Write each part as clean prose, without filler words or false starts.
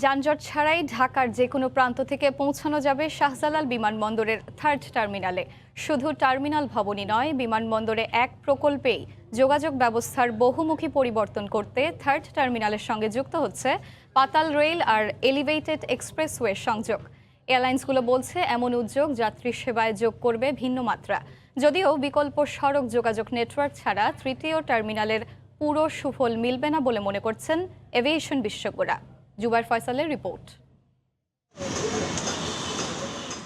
যানজট ছাড়াই ঢাকার যে কোনো প্রান্ত থেকে পৌঁছানো যাবে শাহজালাল বিমানবন্দরের থার্ড টার্মিনালে। শুধু টার্মিনাল ভবনই নয়, বিমানবন্দরে এক প্রকল্পেই যোগাযোগ ব্যবস্থার বহুমুখী পরিবর্তন করতে থার্ড টার্মিনালের সঙ্গে যুক্ত হচ্ছে পাতাল রেল আর এলিভেটেড এক্সপ্রেসওয়ে সংযোগ। এয়ারলাইন্সগুলো বলছে এমন উদ্যোগ যাত্রী সেবায় যোগ করবে ভিন্ন মাত্রা। যদিও বিকল্প সড়ক যোগাযোগ নেটওয়ার্ক ছাড়া তৃতীয় টার্মিনালের পুরো সুফল মিলবে না বলে মনে করছেন এভিয়েশন বিশেষজ্ঞরা। জুবাইর ফয়সালের রিপোর্ট।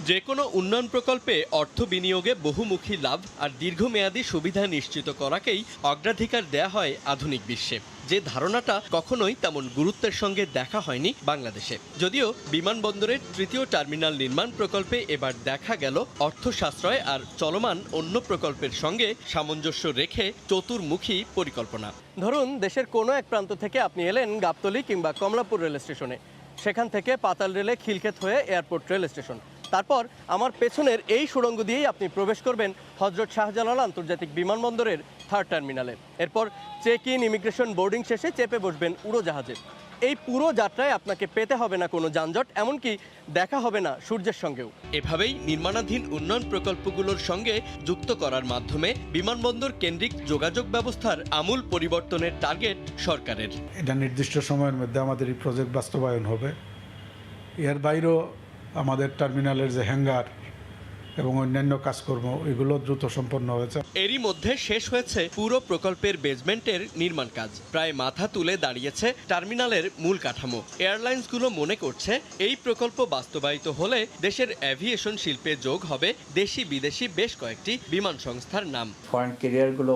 যে কোনো উন্নয়ন প্রকল্পে অর্থ বিনিয়োগে বহুমুখী লাভ আর দীর্ঘমেয়াদী সুবিধা নিশ্চিত করাকেই অগ্রাধিকার দেয়া হয় আধুনিক বিশ্বে। যে ধারণাটা কখনোই তেমন গুরুত্বের সঙ্গে দেখা হয়নি বাংলাদেশে। যদিও বিমানবন্দরের তৃতীয় টার্মিনাল নির্মাণ প্রকল্পে এবার দেখা গেল অর্থ সাশ্রয় আর চলমান অন্য প্রকল্পের সঙ্গে সামঞ্জস্য রেখে চতুর্মুখী পরিকল্পনা। ধরুন, দেশের কোনো এক প্রান্ত থেকে আপনি এলেন গাবতলী কিংবা কমলাপুর রেল স্টেশনে, সেখান থেকে পাতাল রেলে খিলক্ষেত হয়ে এয়ারপোর্ট রেল স্টেশন, তারপর আমার পেছনের এই সুড়ঙ্গ দিয়েই আপনি প্রবেশ করবেন হজরত শাহজালাল আন্তর্জাতিক বিমানবন্দরের থার্ড টার্মিনালে। এরপর চেক ইন, ইমিগ্রেশন, বোর্ডিং শেষে চেপে বসবেন উড়োজাহাজে। এই পুরো যাত্রায় আপনাকে পেতে হবে না কোনো যানজট, এমনকি দেখা হবে না সূর্যের সঙ্গেও। এভাবেই নির্মাণাধীন উন্নয়ন প্রকল্পগুলোর সঙ্গে যুক্ত করার মাধ্যমে বিমানবন্দর কেন্দ্রিক যোগাযোগ ব্যবস্থার আমূল পরিবর্তনের টার্গেট সরকারের। এটা নির্দিষ্ট সময়ের মধ্যে আমাদের এই প্রজেক্ট বাস্তবায়ন হবে। এর বাইরেও আমাদের টার্মিনালের যে হ্যাঙ্গার এবং অন্যান্য কাজকর্ম, এগুলো দ্রুত সম্পন্ন হয়েছে। এরই মধ্যে শেষ হয়েছে পুরো প্রকল্পের বেসমেন্টের নির্মাণ কাজ। প্রায় মাথা তুলে দাঁড়িয়েছে টার্মিনালের মূল কাঠামো। এয়ারলাইন্সগুলো মনে করছে এই প্রকল্প বাস্তবায়িত হলে দেশের অ্যাভিয়েশন শিল্পে যোগ হবে দেশি বিদেশি বেশ কয়েকটি বিমান সংস্থার নাম। ফরেন ক্যারিয়ারগুলো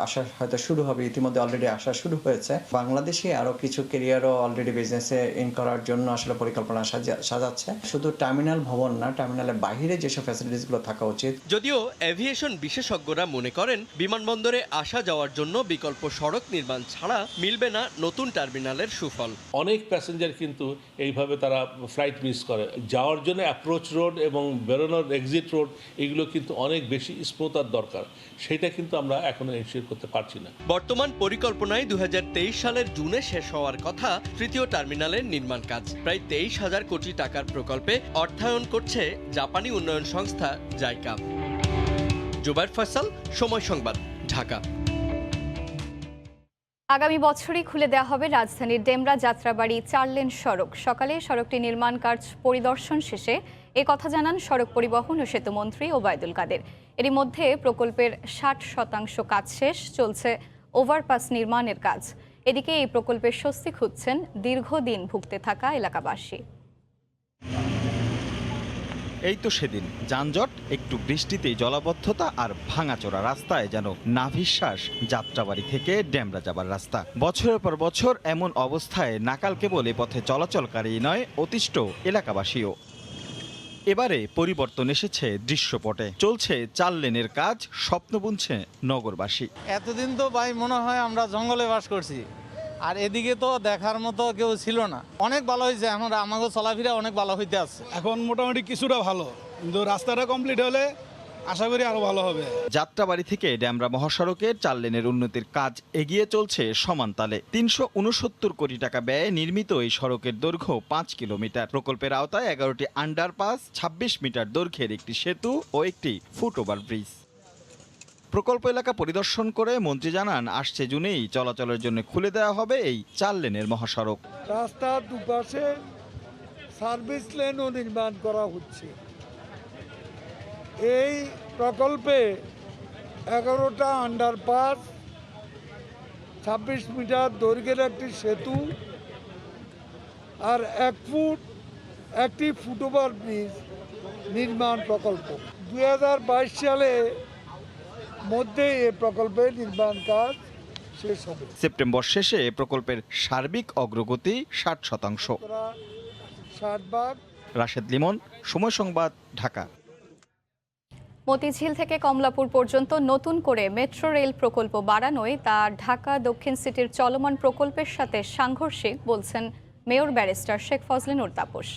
আসা হয়তো শুরু হবে, ইতিমধ্যে অলরেডি আসা শুরু হয়েছে। বাংলাদেশে আরও কিছু ক্যারিয়ারও অলরেডি বিজনেসে ইন করার জন্য আসলে পরিকল্পনা সাজাচ্ছে। শুধু টার্মিনাল ভবন না, টার্মিনালের বাইরে যেসব ফ্যাসিলিটিস থাকা উচিত। যদিও এভিয়েশন বিশেষজ্ঞরা মনে করেন বিমানবন্দরে আসা যাওয়ার জন্য বিকল্প সড়ক নির্মাণ ছাড়া মিলবে না নতুন টার্মিনালের সুফল। অনেক প্যাসেঞ্জার কিন্তু এইভাবে তারা ফ্লাইট মিস করে। যাওয়ার জন্য অ্যাপ্রোচ রোড এবং বেরোনোর এক্সিট রোড, এগুলো কিন্তু অনেক বেশি স্মুথার দরকার। সেটা কিন্তু আমরা এখনো এনশিওর করতে পারছি না। বর্তমান পরিকল্পনায় 2023 সালের জুনে শেষ হওয়ার কথা তৃতীয় টার্মিনালের নির্মাণ কাজ। প্রায় 23,000 কোটি টাকার প্রকল্পে অর্থায়ন করছে জাপানি উন্নয়ন সংস্থা জাইকা। জুবাইর ফয়সাল, সময় সংবাদ, ঢাকা। আগামী বছরই খুলে দেওয়া হবে রাজধানীর ডেমরা যাত্রাবাড়ি 4 লেন সড়ক। সকালে সড়কটি নির্মাণ কাজ পরিদর্শন শেষে এ কথা জানান সড়ক পরিবহন ও সেতু মন্ত্রী ওবায়দুল কাদের। এরই মধ্যে প্রকল্পের 60% কাজ শেষ, চলছে ওভারপাস নির্মাণের কাজ। এদিকে এই প্রকল্পের স্বস্তি খুঁজছেন দীর্ঘদিন ভুগতে থাকা এলাকাবাসী। এই তো সেদিন যানজট, একটু বৃষ্টিতেই জলাবদ্ধতা আর ভাঙাচোরা রাস্তায় যেন নাভিশ্বাস যাত্রাবাড়ি থেকে ডেমরা যাবার রাস্তা। বছরের পর বছর এমন অবস্থায় নাকাল কেবল এ পথে চলাচলকারী নয়, অতিষ্ঠ এলাকাবাসীও। এবারে পরিবর্তন এসেছে দৃশ্যপটে। চলছে 4 লেনের কাজ, স্বপ্ন বুনছে নগরবাসী। এতদিন তো ভাই মনে হয় আমরা জঙ্গলে বাস করছি, আর এদিকে তো দেখার মতো কেউ ছিল না। অনেক ভালো হয়েছে, এখন আমাকে চলাফেরা অনেক ভালো হইতে আছে। এখন মোটামুটি কিছুটা ভালো, কিন্তু রাস্তাটা কমপ্লিট হলে আশা করি আরো ভালো হবে। যাত্রাবাড়ি থেকে ডেমরা মহাসড়কের 4 লেনের উন্নতির কাজ এগিয়ে চলছে সমান তালে। 369 কোটি টাকা ব্যয়ে নির্মিত এই সড়কের দৈর্ঘ্য 5 কিলোমিটার। প্রকল্পের আওতায় 11টি আন্ডারপাস, 26 মিটার দৈর্ঘ্যের একটি সেতু ও একটি ফুটওভার ব্রিজ। প্রকল্প এলাকা পরিদর্শন করে মন্ত্রী জানান, আসছে জুনেই চলাচলের জন্য খুলে দেওয়া হবে এই 4 লেনের মহাসড়ক। রাস্তার দুপাশে সার্ভিস লেনও নির্মাণ করা হচ্ছে। এই প্রকল্পে 11টা আন্ডারপাস, 26 মিটার দৈর্ঘ্যের একটি সেতু আর 1 ফুট একটি ফুটওভার ব্রিজ নির্মাণ প্রকল্প। 2022 সালে মধ্যে এই প্রকল্পের নির্মাণ কাজ শেষ হবে। সেপ্টেম্বর শেষে প্রকল্পের সার্বিক অগ্রগতি 60%। রাশেদ লিমন, সময় সংবাদ, ঢাকা। মতিঝিল থেকে কমলাপুর পর্যন্ত নতুন করে মেট্রো রেল প্রকল্প বাড়ানোয় তা ঢাকা দক্ষিণ সিটির চলমান প্রকল্পের সাথে সাংঘর্ষিক বলছেন মেয়র ব্যারিস্টার শেখ ফজলে নূর তাপস।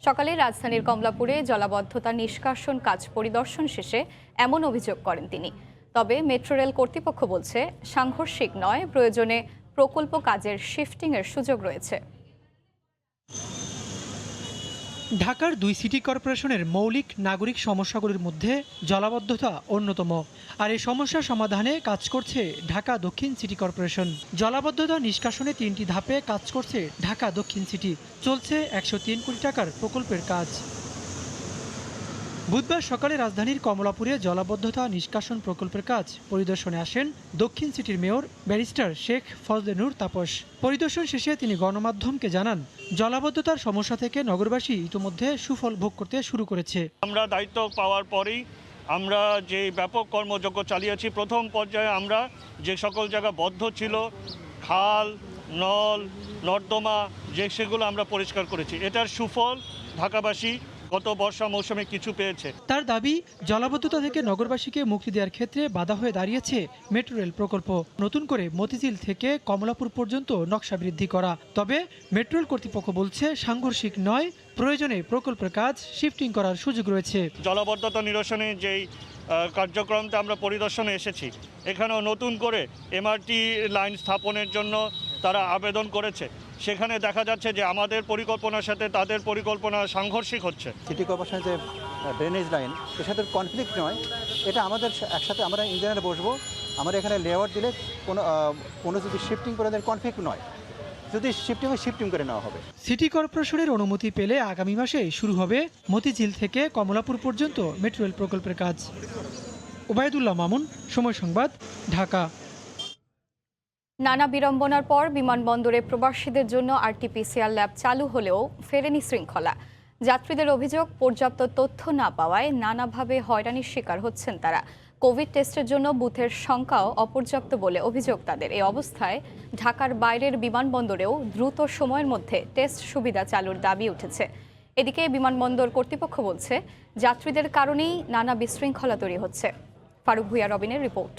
সকালে রাজধানীর কমলাপুরে জলাবদ্ধতা নিষ্কাশন কাজ পরিদর্শন শেষে এমন অভিযোগ করেন তিনি। তবে মেট্রো রেল কর্তৃপক্ষ বলছে সাংঘর্ষিক নয়, প্রয়োজনে প্রকল্প কাজের শিফটিংয়ের সুযোগ রয়েছে। ঢাকার 2 সিটি কর্পোরেশনের মৌলিক নাগরিক সমস্যাগুলির মধ্যে জলাবদ্ধতা অন্যতম। আর এই সমস্যা সমাধানে কাজ করছে ঢাকা দক্ষিণ সিটি কর্পোরেশন। জলাবদ্ধতা নিষ্কাশনে 3টি ধাপে কাজ করছে ঢাকা দক্ষিণ সিটি। চলছে 103 কোটি টাকার প্রকল্পের কাজ। বুধবার সকালে রাজধানীর কমলাপুরে জলাবদ্ধতা নিষ্কাশন প্রকল্পের কাজ পরিদর্শনে আসেন দক্ষিণ সিটির মেয়র ব্যারিস্টার শেখ ফজলে নূর তাপস। পরিদর্শন শেষে তিনি গণমাধ্যমকে জানান, জলাবদ্ধতার সমস্যা থেকে নগরবাসী ইতিমধ্যে সুফল ভোগ করতে শুরু করেছে। আমরা দায়িত্ব পাওয়ার পরেই আমরা যে ব্যাপক কর্মযজ্ঞ চালিয়েছি। প্রথম পর্যায়ে আমরা যে সকল জায়গা বদ্ধ ছিল, খাল, নল, নর্দমা, সেগুলো আমরা পরিষ্কার করেছি। এটার সুফল ঢাকাবাসী গত বর্ষা মৌসুমে কিছু পেয়েছে। তার দাবি, জলাবদ্ধতা থেকে নগরবাসীকে মুক্তি দেওয়ার ক্ষেত্রে বাধা হয়ে দাঁড়িয়েছে মেট্রো রেল প্রকল্প। নতুন করে মতিঝিল থেকে কমলাপুর পর্যন্ত নকশা বৃদ্ধি করা। তবে মেট্রো রেল কর্তৃপক্ষ বলছে সাংঘর্ষিক নয়, প্রয়োজনে প্রকল্পের কাজ শিফটিং করার সুযোগ রয়েছে। জলাবদ্ধতা নিরসনে যেই কার্যক্রমটা আমরা পরিদর্শনে এসেছি, এখানেও নতুন করে এমআরটি লাইন স্থাপনের জন্য তারা আবেদন করেছে। সেখানে দেখা যাচ্ছে যে আমাদের পরিকল্পনার সাথে তাদের পরিকল্পনা সাংঘর্ষিক হচ্ছে। সিটি কর্পোরেশনের যে ড্রেনেজ লাইন, এর সাথে কনফ্লিক্ট নয়, এটা আমাদের একসাথে আমরা ইঞ্জিনিয়ার বসবো, আমরা এখানে লেআউট দিলে কোনো যদি শিফটিং করে দেয় কনফ্লিক্ট নয়, যদি শিফটিং করে নেওয়া হবে। সিটি কর্পোরেশনের অনুমতি পেলে আগামী মাসে শুরু হবে মতিঝিল থেকে কমলাপুর পর্যন্ত মেট্রো রেল প্রকল্পের কাজ। ওবায়দুল্লাহ মামুন, সময় সংবাদ, ঢাকা। নানা বিড়ম্বনার পর বিমানবন্দরে প্রবাসীদের জন্য আরটিপিসিআর ল্যাব চালু হলেও ফেরেনি শৃঙ্খলা। যাত্রীদের অভিযোগ, পর্যাপ্ত তথ্য না পাওয়ায় নানাভাবে হয়রানির শিকার হচ্ছেন তারা। কোভিড টেস্টের জন্য বুথের সংখ্যাও অপর্যাপ্ত বলে অভিযোগ তাদের। এই অবস্থায় ঢাকার বাইরের বিমানবন্দরেও দ্রুত সময়ের মধ্যে টেস্ট সুবিধা চালুর দাবি উঠেছে। এদিকে বিমানবন্দর কর্তৃপক্ষ বলছে, যাত্রীদের কারণেই নানা বিশৃঙ্খলা তৈরি হচ্ছে। ফারুক ভুইয়া রবিনের রিপোর্ট।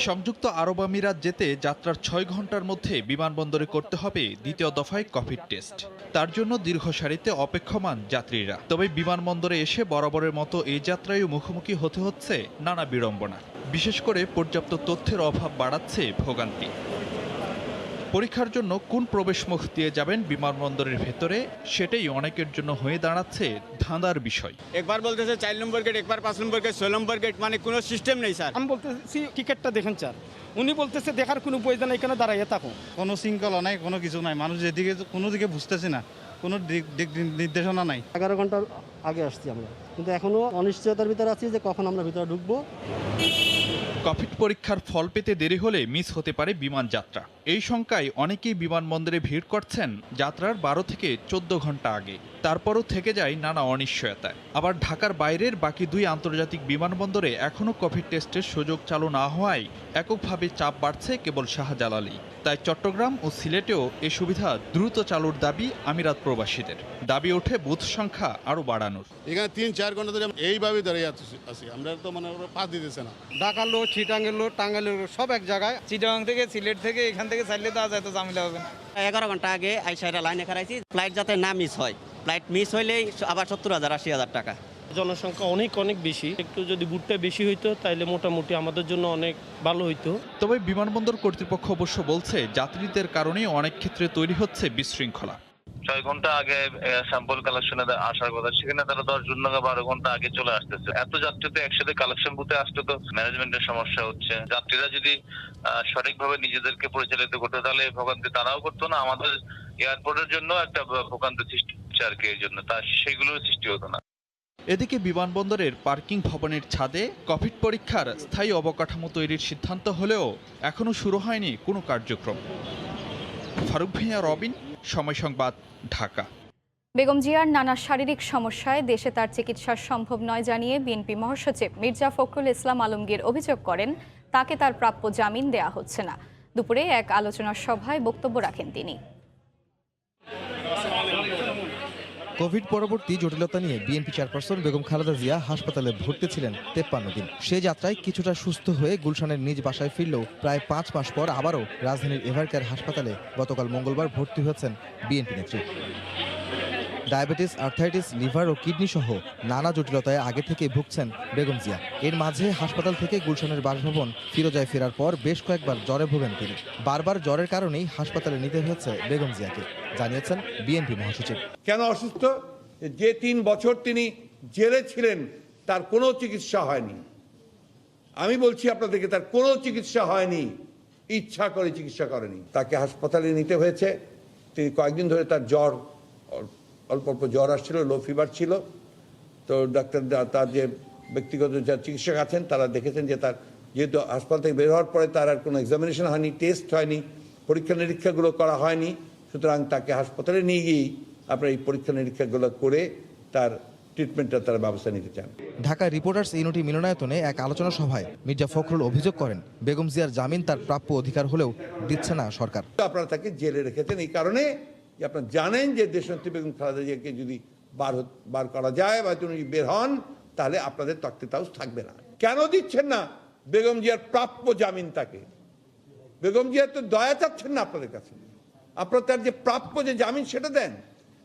সংযুক্ত আরব আমিরাত যেতে যাত্রার 6 ঘন্টার মধ্যে বিমানবন্দরে করতে হবে দ্বিতীয় দফায় কোভিড টেস্ট। তার জন্য দীর্ঘ সারিতে অপেক্ষমান যাত্রীরা। তবে বিমানবন্দরে এসে বরাবরের মতো এই যাত্রায় মুখোমুখি হতে হচ্ছে নানা বিড়ম্বনা। বিশেষ করে পর্যাপ্ত তথ্যের অভাব বাড়াচ্ছে ভোগান্তি। পরীক্ষার জন্য কোন প্রবেশমুখ দিয়ে যাবেন বিমানবন্দরের ভেতরে, সেটাই অনেকের জন্য হয়ে দাঁড়াচ্ছে ধাঁধার বিষয়। একবার বলতেছে 4 নম্বর গেট, একবার 5 নম্বর গেট, 6 নম্বর গেট, মানে কোনো সিস্টেম নেই স্যার। আমি বলতেছি টিকিটটা দেখেন স্যার, উনি বলতেছে দেখার কোনো প্রয়োজন নেই, এখানে দাঁড়াইয়া থাকুন। কোনো শৃঙ্খলা নাই, কোনো কিছু নাই, মানুষ যেদিকে কোনো দিকে বুঝতেছে না, কোনো দিক নির্দেশনা নাই। 11 ঘন্টার আগে আসছি আমরা, কিন্তু এখনো অনিশ্চয়তার ভিতরে আছি যে কখন আমরা ভিতরে ঢুকবো। কোভিড পরীক্ষার ফল পেতে দেরি হলে মিস হতে পারে বিমান যাত্রা। এই শঙ্কায় অনেকেই বিমানবন্দরে ভিড় করছেন যাত্রার 12 থেকে 14 ঘন্টা আগে। তারপরও থেকে যায় নানা অনিশ্চয়তায়। আবার ঢাকার বাইরের বাকি 2 আন্তর্জাতিক বিমানবন্দরে এখনও কোভিড টেস্টের সুযোগ চালু না হওয়ায় এককভাবে চাপ বাড়ছে কেবল শাহজালালেই। তাই চট্টগ্রাম ও সিলেটেও এই সুবিধা দ্রুত চালুর দাবি আমিরাত প্রবাসীদের। দাবি ওঠে বুথ সংখ্যা আরও বাড়ানোর। এখানে 3-4 ঘন্টা ধরে এইভাবে দাঁড়িয়ে আছি, আমরা তো মানে পাস দিতেছে না। ঢাকার লোক, চিটাঙ্গের লোক, টাঙ্গাইলের লোক, সব এক জায়গায়। চিটাং থেকে, সিলেট থেকে, এখান থেকে চাইলে দেওয়া যায়, তো ঝামেলা হবে না। 11 ঘন্টা আগে আইসাইরা লাইনে খারাইছি, ফ্লাইট যাতে না মিস হয়। ফ্লাইট মিস হইলেই আবার 70,000-80,000 টাকা। জনসংখ্যা অনেক বেশি, একটু যদি বুটটা বেশি হইতো তাহলে মোটামুটি আমাদের জন্য অনেক ভালো হইতো। তবে বিমানবন্দর কর্তৃপক্ষ অবশ্য বলছে, যাত্রীদের কারণেই অনেক ক্ষেত্রে তৈরি হচ্ছে বিশৃঙ্খলা। 6 ঘন্টা আগে স্যাম্পল কালেকশনে আসার কথা, সেখানে তারা 10 ঘন্টা 12 ঘন্টা আগে চলে আসতেছে। এত যাত্রী তো একসাথে কালেকশন বুথে আসতে তো ম্যানেজমেন্টের সমস্যা হচ্ছে। যাত্রীরা যদি সঠিকভাবে নিজেদেরকে পরিচালিত করতো তাহলে ভোগান্তি তারাও করতো না, আমাদের এয়ারপোর্টের জন্য একটা ভোগান্তি সৃষ্টি হচ্ছে আর কি। এই জন্য তা সেগুলোর সৃষ্টি হতো না। এদিকে বিমানবন্দরের পার্কিং ভবনের ছাদে কোভিড পরীক্ষার স্থায়ী অবকাঠামো তৈরির সিদ্ধান্ত হলেও এখনও শুরু হয়নি কোনো কার্যক্রম। ফারুক ভুঁইয়া, রবিন, সময় সংবাদ, ঢাকা। বেগম জিয়ার নানা শারীরিক সমস্যায় দেশে তার চিকিৎসা সম্ভব নয় জানিয়ে বিএনপি মহাসচিব মির্জা ফখরুল ইসলাম আলমগীর অভিযোগ করেন, তাকে তার প্রাপ্য জামিন দেয়া হচ্ছে না। দুপুরে এক আলোচনা সভায় বক্তব্য রাখেন তিনি। কোভিড পরবর্তী জটিলতা নিয়ে বিএনপি চেয়ারপারসন বেগম খালেদা জিয়া হাসপাতালে ভর্তি ছিলেন 53 দিন। সেই যাত্রায় কিছুটা সুস্থ হয়ে গুলশানের নিজ বাসায় ফিরলেও প্রায় 5 মাস পর আবারও রাজধানীর এভারকেয়ার হাসপাতালে গতকাল মঙ্গলবার ভর্তি হয়েছেন বিএনপি নেত্রী। ডায়াবেটিস, আর্থাইটিস, লিভার ও কিডনি সহ নানা জটিলতায় আগে থেকে ভুগছেন বেগম জিয়া। এর মাঝে হাসপাতাল থেকে গুলশানের বাসভবন ফিরোজায় ফেরার পর বেশ কয়েকবার জ্বরে ভোগেন তিনি। বারবার জ্বরের কারণেই হাসপাতালে নিতে হয়েছে বেগম জিয়াকে, জানিয়েছেন বিএনপি মহাসচিব। কেন অসুস্থ? যে 3 বছর তিনি জেলে ছিলেন তার কোনো চিকিৎসা হয়নি। আমি বলছি আপনাদেরকে, তার কোনো চিকিৎসা হয়নি, ইচ্ছা করে চিকিৎসা করেনি। তাকে হাসপাতালে নিতে হয়েছে। তিনি কয়েকদিন ধরে তার জ্বর, অল্প অল্প জ্বর আসছিল, লো ফিভার ছিল। তো ডাক্তার, তার যে ব্যক্তিগত যা চিকিৎসক আছেন তারা দেখেছেন যে তার যেহেতু হাসপাতাল থেকে বের হওয়ার পরে তার আর কোনো এক্সামিনেশন হয়নি, টেস্ট হয়নি, পরীক্ষা নিরীক্ষাগুলো করা হয়নি, সুতরাং তাকে হাসপাতালে নিয়ে গিয়েই আপনার এই পরীক্ষা নিরীক্ষাগুলো করে তার ট্রিটমেন্টটা তারা ব্যবস্থা নিতে চান। ঢাকা রিপোর্টার্স ইউনিটি মিলনায়তনে এক আলোচনা সভায় মির্জা ফখরুল অভিযোগ করেন, বেগম জিয়ার জামিন তার প্রাপ্য অধিকার হলেও দিচ্ছে না সরকার। আপনারা তাকে জেলে রেখেছেন এই কারণে যে আপনারা জানেন যে দেশনেত্রী বেগম খালেদা জিয়াকে যদি বার করা যায় বা তিনি বের হন তাহলে আপনাদের তকতে তাও থাকবে না। কেন দিচ্ছেন না বেগম জিয়ার প্রাপ্য জামিন? তাকে বেগম জিয়ার তো দয়া চাচ্ছেন না আপনাদের কাছে। আপনারা তার যে প্রাপ্য যে জামিন সেটা দেন।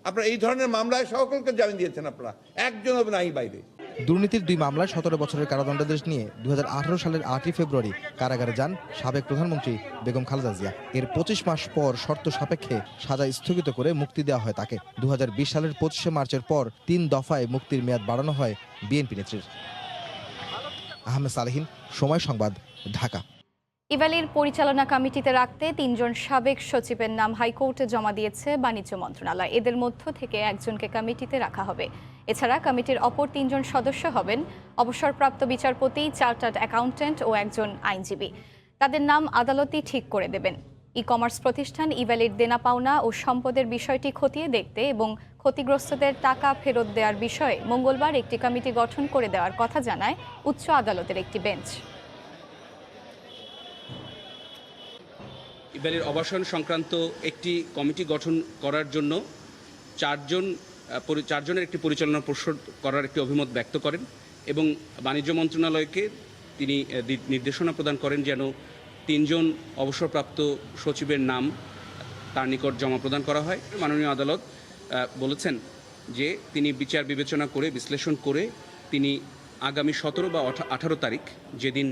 আপনারা এই ধরনের মামলায় সকলকে জামিন দিয়েছেন, আপনারা একজন হবে নাই বাইরে। দুর্নীতির 2 মামলায় 17 বছরের কারাদণ্ডাদেশ নিয়ে 2018 সালের 8ই ফেব্রুয়ারি কারাগারে যান সাবেক প্রধানমন্ত্রী বেগম খালেদা জিয়া। এর 25 মাস পর শর্ত সাপেক্ষে সাজা স্থগিত করে মুক্তি দেওয়া হয় তাকে। 2020 সালের 25শে মার্চের পর 3 দফায় মুক্তির মেয়াদ বাড়ানো হয় বিএনপি নেত্রীর। আহমেদ সালেহীন, সময় সংবাদ, ঢাকা। ইভ্যালির পরিচালনা কমিটিতে রাখতে 3 জন সাবেক সচিবের নাম হাইকোর্টে জমা দিয়েছে বাণিজ্য মন্ত্রণালয়। এদের মধ্য থেকে একজনকে কমিটিতে রাখা হবে। এছাড়া কমিটির অপর 3 জন সদস্য হবেন অবসরপ্রাপ্ত বিচারপতি, চার্টার্ড অ্যাকাউন্ট্যান্ট ও একজন আইনজীবী। তাদের নাম আদালতই ঠিক করে দেবেন। ই কমার্স প্রতিষ্ঠান ইভ্যালির দেনা পাওনা ও সম্পদের বিষয়টি খতিয়ে দেখতে এবং ক্ষতিগ্রস্তদের টাকা ফেরত দেওয়ার বিষয়ে মঙ্গলবার একটি কমিটি গঠন করে দেওয়ার কথা জানায় উচ্চ আদালতের একটি বেঞ্চ। ইভ্যালির অবসান সংক্রান্ত একটি কমিটি গঠন করার জন্য চারজনের একটি পরিচালনা পরিষদ করার একটি অভিমত ব্যক্ত করেন এবং বাণিজ্য মন্ত্রণালয়কে তিনি নির্দেশনা প্রদান করেন যেন 3 জন অবসরপ্রাপ্ত সচিবের নাম তার নিকট জমা প্রদান করা হয়। মাননীয় আদালত বলেছেন যে তিনি বিচার বিবেচনা করে বিশ্লেষণ করে তিনি আগামী 17 বা 18 তারিখ যেদিন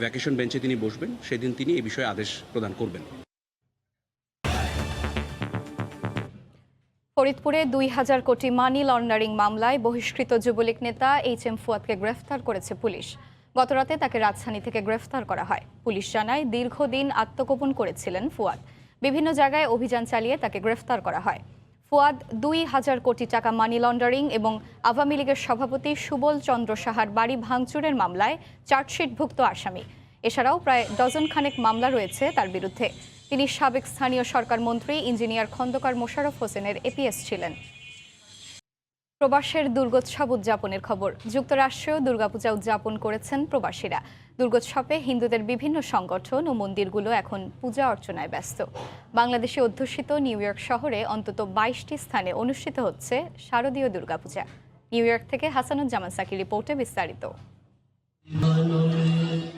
ভ্যাকেশন বেঞ্চে তিনি বসবেন সেদিন তিনি এই বিষয়ে আদেশ প্রদান করবেন। ফরিদপুরে 2000 কোটি মানি লন্ডারিং মামলায় বহিষ্কৃত যুবলীগ নেতা HM ফুয়াদকে গ্রেফতার করেছে পুলিশ। গতরাতে তাকে রাজধানী থেকে গ্রেফতার করা হয়। পুলিশ জানায় দীর্ঘদিন আত্মগোপন করেছিলেন ফুয়াদ। বিভিন্ন জায়গায় অভিযান চালিয়ে তাকে গ্রেফতার করা হয়। ফুয়াদ 2000 কোটি টাকা মানি লন্ডারিং এবং আওয়ামী লীগের সভাপতি সুবল চন্দ্র সাহার বাড়ি ভাঙচুরের মামলায় চার্জশিটভুক্ত আসামি। এছাড়াও প্রায় ডজন খানেক মামলা রয়েছে তার বিরুদ্ধে। তিনি সাবেক স্থানীয় সরকার মন্ত্রী ইঞ্জিনিয়ার খন্দকার মোশাররফ হোসেনের এপিএস ছিলেন। প্রবাসের দুর্গোৎসব উদযাপনের খবর। যুক্তরাষ্ট্রেও দুর্গাপূজা উদযাপন করেছেন প্রবাসীরা। দুর্গোৎসবে হিন্দুদের বিভিন্ন সংগঠন ও মন্দিরগুলো এখন পূজা অর্চনায় ব্যস্ত। বাংলাদেশে অধ্যুষিত নিউ ইয়র্ক শহরে অন্তত 22টি স্থানে অনুষ্ঠিত হচ্ছে শারদীয় দুর্গাপূজা। নিউ ইয়র্ক থেকে হাসানুজ্জামান সাকির রিপোর্টে বিস্তারিত।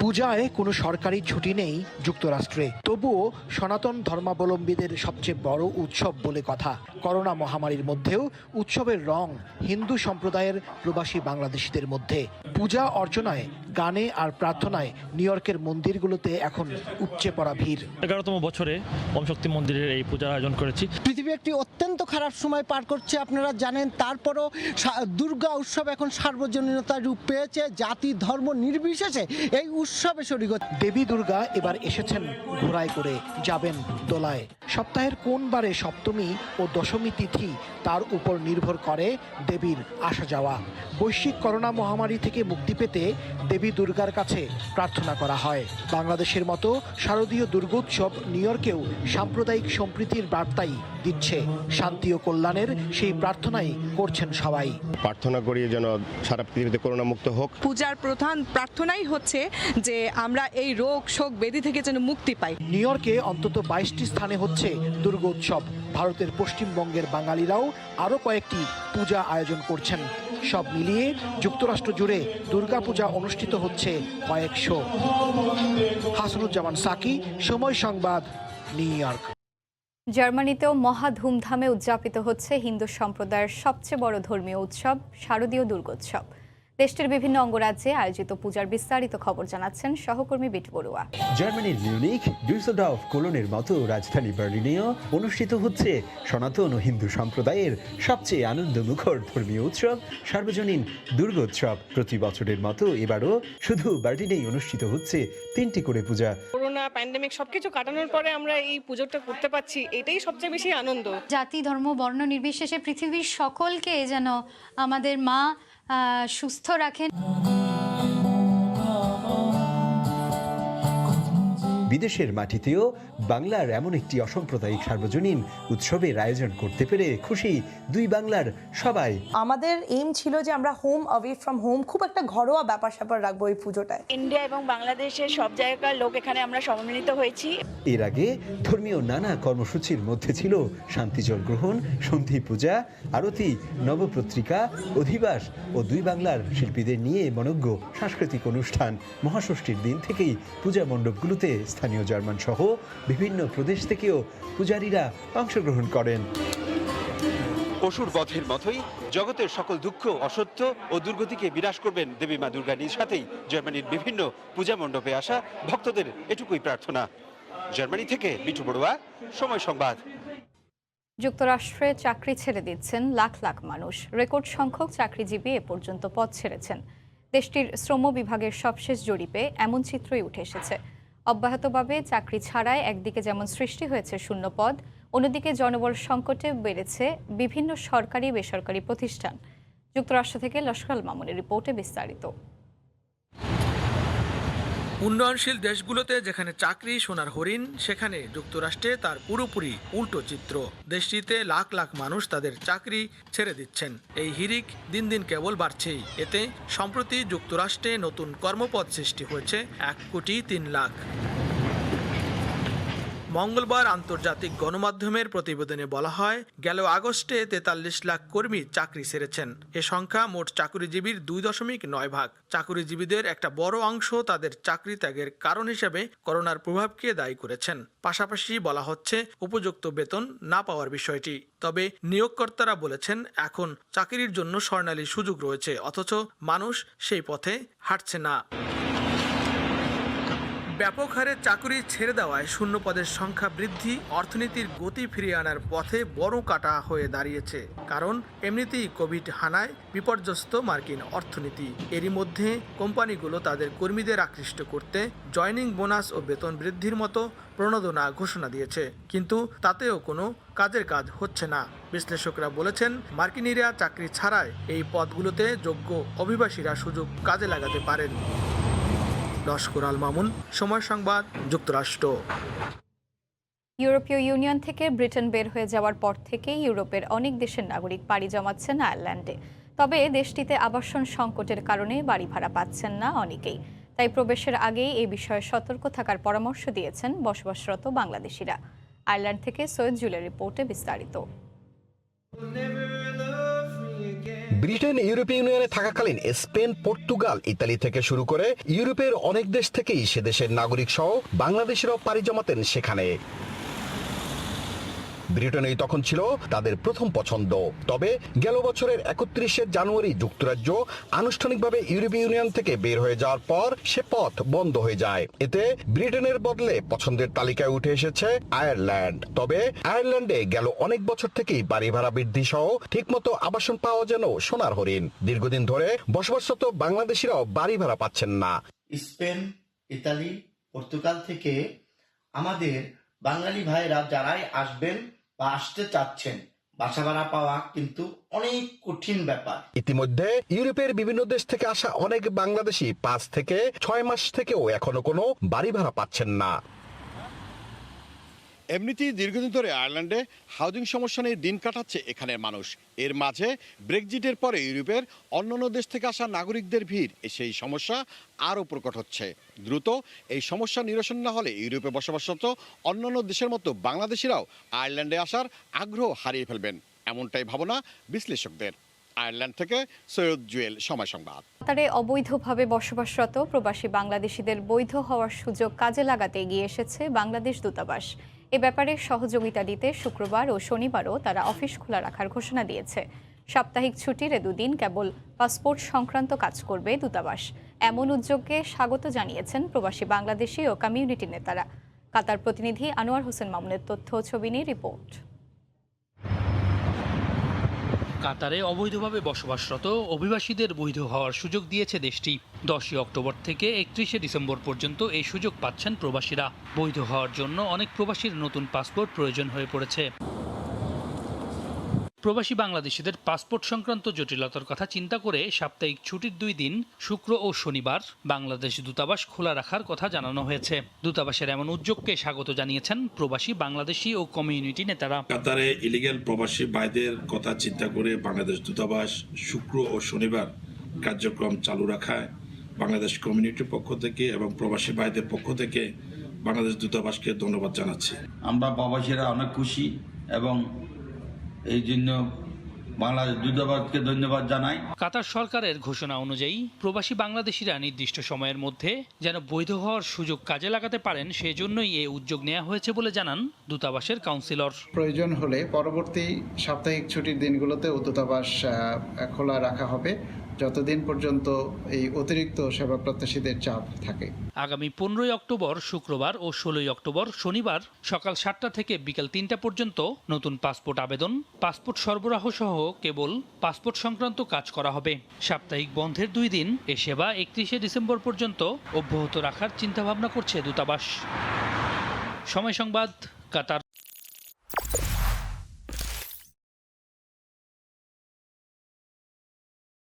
পূজায় কোনো সরকারি ছুটি নেই যুক্তরাষ্ট্রে, তবুও সনাতন ধর্মাবলম্বীদের সবচেয়ে বড় উৎসব বলে কথা। করোনা মহামারীর মধ্যেও উৎসবের রং হিন্দু সম্প্রদায়ের প্রবাসী বাংলাদেশিদের মধ্যে। পূজা অর্চনায়, গানে আর প্রার্থনায় নিউ ইয়র্কের মন্দিরগুলোতে এখন উপচে পড়া ভিড়। 11তম বছরে ওম শক্তি মন্দিরের এই পূজার আয়োজন করেছি। পৃথিবী একটি অত্যন্ত খারাপ সময় পার করছে, আপনারা জানেন। তারপরও দুর্গা উৎসব এখন সার্বজনীনতার রূপ পেয়েছে। জাতি ধর্ম নির্বিশেষে এই উৎসবে শরীক। দেবী দুর্গা এবার এসেছেন ঘোড়ায় করে, যাবেন দোলায়। সপ্তাহের কোন বারে সপ্তমী ও দশমী তিথি তার উপর নির্ভর করে দেবীর আসা যাওয়া। বৈশ্বিক করোনা মহামারী থেকে মুক্তি পেতে দেবী দুর্গার কাছে প্রার্থনা করা হয়। বাংলাদেশের মতো শারদীয় দুর্গোৎসব নিউ ইয়র্কেও সাম্প্রদায়িক সম্প্রীতির বার্তাই দিচ্ছে। শান্তি ও কল্যাণের সেই প্রার্থনাই করছেন সবাই। প্রার্থনা করি যেন সারা পৃথিবীতে করোনা মুক্ত হোক। পূজার প্রধান প্রার্থনাই হচ্ছে যে আমরা এই রোগ শোক ব্যাধি থেকে যেন মুক্তি পাই। নিউ ইয়র্কে অন্তত 22টি স্থানে হচ্ছে দুর্গোৎসব। ভারতের পশ্চিমবঙ্গের বাঙালিরাও আরও কয়েকটি পূজা আয়োজন করছেন। সব মিলিয়ে যুক্তরাষ্ট্র জুড়ে দুর্গাপূজা অনুষ্ঠিত হচ্ছে কয়েকশো। হাসানুজ্জামান সাকি, সময় সংবাদ, নিউ ইয়র্ক। জার্মানিতেও মহা ধুমধামে উদযাপিত হচ্ছে হিন্দু সম্প্রদায়ের সবচেয়ে বড় ধর্মীয় উৎসব শারদীয় দুর্গোৎসব। দেশটির বিভিন্ন অঙ্গরাজ্যে আয়োজিত পূজার বিস্তারিত খবর জানাচ্ছেন সহকর্মী বিটু বড়ুয়া। জার্মানির মিউনিখ, ডুসেলডর্ফ, কোলনের মতো রাজধানী বার্লিনেও অনুষ্ঠিত হচ্ছে সনাতন ও হিন্দু সম্প্রদায়ের সবচেয়ে আনন্দমুখর ধর্মীয় উৎসব সার্বজনীন দুর্গোৎসব। প্রতি বছরের মতো এবারও শুধু বার্লিনেই অনুষ্ঠিত হচ্ছে 3টি করে পূজা। করোনা প্যান্ডেমিক সবকিছু কাটানোর পরে আমরা এই পুজোটা করতে পারছি, এটাই সবচেয়ে বেশি আনন্দ। জাতি, ধর্ম, বর্ণ নির্বিশেষে পৃথিবীর সকলকে যেন আমাদের মা সুস্থ রাখেন। বিদেশের মাটিতেও বাংলার এমন একটি অসাম্প্রদায়িক সার্বজনীন উৎসবের আয়োজন করতে পেরে খুশি দুই বাংলার সবাই। আমাদের এইম ছিল যে আমরা হোম অ্যাওয়ে ফ্রম হোম খুব একটা ঘরোয়া ব্যাপার স্যাপার রাখবো এই পুজোটায়। ইন্ডিয়া এবং বাংলাদেশের সব জায়গার লোক এখানে আমরা সম্মিলিত হয়েছি। এর আগে ধর্মীয় নানা কর্মসূচির মধ্যে ছিল শান্তিজল গ্রহণ, সন্ধি পূজা, আরতি, নবপত্রিকা, অধিবাস ও দুই বাংলার শিল্পীদের নিয়ে মনোজ্ঞ সাংস্কৃতিক অনুষ্ঠান। মহাষষ্ঠীর দিন থেকেই পূজা মণ্ডপগুলোতে স্থানীয় জার্মান সহ বিভিন্ন প্রদেশ থেকেও পূজারীরা অংশগ্রহণ করেন। অসুর বধের মতোই জগতের সকল দুঃখ, অসত্য ও দুর্গতিকে বিনাশ করবেন দেবী মা দুর্গা নিজ হাতেই। জার্মানির বিভিন্ন পূজা মণ্ডপে আসা ভক্তদের এটুকুই প্রার্থনা। জার্মানি থেকে বিটু বড়ুয়া, সময় সংবাদ। যুক্তরাষ্ট্রে চাকরি ছেড়ে দিচ্ছেন লাখ লাখ মানুষ। রেকর্ড সংখ্যক চাকরিজীবী এ পর্যন্ত পদ ছেড়েছেন। দেশটির শ্রম বিভাগের সবশেষ জরিপে এমন চিত্রই উঠে এসেছে। অব্যাহতভাবে চাকরি ছাড়ায় একদিকে যেমন সৃষ্টি হয়েছে শূন্য পদ, অন্যদিকে জনবল সংকটে বেড়েছে বিভিন্ন সরকারি বেসরকারি প্রতিষ্ঠান। যুক্তরাষ্ট্র থেকে লস্কর মামুনের রিপোর্টে বিস্তারিত। উন্নয়নশীল দেশগুলোতে যেখানে চাকরি সোনার হরিণ, সেখানে যুক্তরাষ্ট্রে তার পুরোপুরি উল্টো চিত্র। দেশটিতে লাখ লাখ মানুষ তাদের চাকরি ছেড়ে দিচ্ছেন। এই হিড়িক দিন দিন কেবল বাড়ছেই। এতে সম্প্রতি যুক্তরাষ্ট্রে নতুন কর্মপদ সৃষ্টি হয়েছে 1,03,00,000। মঙ্গলবার আন্তর্জাতিক গণমাধ্যমের প্রতিবেদনে বলা হয়, গেল আগস্টে 43 লাখ কর্মী চাকরি ছেড়েছেন। এ সংখ্যা মোট চাকরিজীবীর 2.9 ভাগ। চাকরিজীবীদের একটা বড় অংশ তাদের চাকরি ত্যাগের কারণ হিসেবে করোনার প্রভাবকে দায়ী করেছেন। পাশাপাশি বলা হচ্ছে উপযুক্ত বেতন না পাওয়ার বিষয়টি। তবে নিয়োগকর্তারা বলেছেন এখন চাকরির জন্য স্বর্ণালী সুযোগ রয়েছে, অথচ মানুষ সেই পথে হাঁটছে না। ব্যাপক হারে চাকরি ছেড়ে দেওয়ায় শূন্য পদের সংখ্যা বৃদ্ধি অর্থনীতির গতি ফিরিয়ে আনার পথে বড় কাটা হয়ে দাঁড়িয়েছে। কারণ এমনিতেই কোভিড হানায় বিপর্যস্ত মার্কিন অর্থনীতি। এরই মধ্যে কোম্পানিগুলো তাদের কর্মীদের আকৃষ্ট করতে জয়নিং বোনাস ও বেতন বৃদ্ধির মতো প্রণোদনা ঘোষণা দিয়েছে, কিন্তু তাতেও কোনো কাজের কাজ হচ্ছে না। বিশ্লেষকরা বলেছেন, মার্কিনিরা চাকরি ছাড়াই এই পদগুলোতে যোগ্য অভিবাসীরা সুযোগ কাজে লাগাতে পারেন। লস্কর আল মামুন, সময় সংবাদ, যুক্তরাষ্ট্র। ইউরোপীয় ইউনিয়ন থেকে ব্রিটেন বের হয়ে যাওয়ার পর থেকেই ইউরোপের অনেক দেশের নাগরিক পাড়ি জমাচ্ছেন আয়ারল্যান্ডে। তবে দেশটিতে আবাসন সংকটের কারণে বাড়ি ভাড়া পাচ্ছেন না অনেকেই। তাই প্রবেশের আগেই এই বিষয়ে সতর্ক থাকার পরামর্শ দিয়েছেন বসবাসরত বাংলাদেশিরা। আয়ারল্যান্ড থেকে সৈয়দ জুলের রিপোর্টে বিস্তারিত। ব্রিটেন ইউরোপীয় ইউনিয়নে থাকাকালীন স্পেন, পর্তুগাল, ইতালি থেকে শুরু করে ইউরোপের অনেক দেশ থেকেই সে দেশের নাগরিক সহ বাংলাদেশিরাও পাড়ি জমাতেন সেখানে। ব্রিটেনই তখন ছিল তাদের প্রথম পছন্দ। তবে গেল বছরের 31শে জানুয়ারি যুক্তরাজ্য আনুষ্ঠানিকভাবে ইউরোপীয় ইউনিয়ন থেকে বের হয়ে যাওয়ার পর সে পথ বন্ধ হয়ে যায়। এতে ব্রিটেনের বদলে পছন্দের তালিকায় উঠে এসেছে আয়ারল্যান্ড। তবে আয়ারল্যান্ডে গেল অনেক বছর থেকেই বাড়ি ভাড়া বৃদ্ধি সহ ঠিকমতো আবাসন পাওয়া যেন সোনার হরিণ। দীর্ঘদিন ধরে বসবাসরত বাংলাদেশিরাও বাড়ি ভাড়া পাচ্ছেন না। স্পেন, ইতালি, পর্তুগাল থেকে আমাদের বাঙালি ভাইরা যারাই আসবেন বা আসতে চাচ্ছেন, বাসা ভাড়া পাওয়া কিন্তু অনেক কঠিন ব্যাপার। ইতিমধ্যে ইউরোপের বিভিন্ন দেশ থেকে আসা অনেক বাংলাদেশি 5 থেকে 6 মাস থেকেও এখনো কোনো বাড়ি ভাড়া পাচ্ছেন না। এমনিতেই দীর্ঘদিন ধরে আয়ারল্যান্ডে হাউজিং সমস্যা নিয়ে দিন কাটাচ্ছে এখানের মানুষ। এর মাঝে ব্রেক্সিটের পরে ইউরোপের অন্যান্য দেশ থেকে আসা নাগরিকদের ভিড় সেই সমস্যা আরও প্রকট হচ্ছে। দ্রুত এই সমস্যা নিরসন না হলে ইউরোপে বসবাসরত অন্যান্য দেশের মতো বাংলাদেশিরাও আয়ারল্যান্ডে আসার আগ্রহ হারিয়ে ফেলবেন, এমনটাই ভাবনা বিশ্লেষকদের। আয়ারল্যান্ড থেকে সৈয়দ জুয়েল, সময় সংবাদ। কাতারে অবৈধভাবে বসবাসরত প্রবাসী বাংলাদেশিদের বৈধ হওয়ার সুযোগ কাজে লাগাতে এগিয়ে এসেছে বাংলাদেশ দূতাবাস। এ ব্যাপারে সহযোগিতা দিতে শুক্রবার ও শনিবারও তারা অফিস খোলা রাখার ঘোষণা দিয়েছে। সাপ্তাহিক ছুটির এ দুদিন কেবল পাসপোর্ট সংক্রান্ত কাজ করবে দূতাবাস। এমন উদ্যোগকে স্বাগত জানিয়েছেন প্রবাসী বাংলাদেশি ও কমিউনিটি নেতারা। কাতার প্রতিনিধি আনোয়ার হোসেন মামুনের তথ্য ও ছবি নিয়ে রিপোর্ট। কাতারে অবৈধভাবে বসবাসরত অভিবাসীদের বৈধ হওয়ার সুযোগ দিয়েছে দেশটি। 10 অক্টোবর থেকে 31 ডিসেম্বর পর্যন্ত এই সুযোগ পাচ্ছেন প্রবাসীরা। বৈধ হওয়ার জন্য অনেক প্রবাসীর নতুন পাসপোর্ট প্রয়োজন হয়ে পড়েছে। প্রবাসী বাংলাদেশিদের পাসপোর্ট সংক্রান্ত জটিলতার কথা চিন্তা করে সাপ্তাহিক ছুটির 2 দিন শুক্র ও শনিবার বাংলাদেশ দূতাবাস খোলা রাখার কথা জানানো হয়েছে। দূতাবাসের এমন উদ্যোগকে স্বাগত জানিয়েছেন প্রবাসী বাংলাদেশি ও কমিউনিটি নেতারা। কাতারে ইলিগ্যাল প্রবাসী ভাইদের কথা চিন্তা করে বাংলাদেশ দূতাবাস শুক্র ও শনিবার কার্যক্রম চালু রাখায় বাংলাদেশ কমিউনিটির পক্ষ থেকে এবং প্রবাসী ভাইদের পক্ষ থেকে বাংলাদেশ দূতাবাসকে ধন্যবাদ জানাচ্ছি। আমরা প্রবাসীরা অনেক খুশি এবং এই জন্য বাংলাদেশ দূতাবাসকে ধন্যবাদ জানাই। কাতার সরকারের ঘোষণা অনুযায়ী প্রবাসী বাংলাদেশিরা নির্দিষ্ট সময়ের মধ্যে যেন বৈধ হওয়ার সুযোগ কাজে লাগাতে পারেন, সেজন্যই এই উদ্যোগ নেওয়া হয়েছে বলে জানান দূতাবাসের কাউন্সিলর। প্রয়োজন হলে পরবর্তী সাপ্তাহিক ছুটির দিনগুলোতেও দূতাবাস খোলা রাখা হবে, যতদিন পর্যন্ত এই অতিরিক্ত সেবা প্রত্যাশীদের চাপ থাকে। আগামী 15 অক্টোবর শুক্রবার ও 16 অক্টোবর শনিবার সকাল 7টা থেকে বিকাল 3টা পর্যন্ত নতুন পাসপোর্ট আবেদন, পাসপোর্ট সরবরাহ সহ কেবল পাসপোর্ট সংক্রান্ত কাজ করা হবে। সাপ্তাহিক বন্ধের 2 দিন এ সেবা 31 ডিসেম্বর পর্যন্ত অব্যাহত রাখার চিন্তাভাবনা করছে দূতাবাস। সময় সংবাদ, কাতার।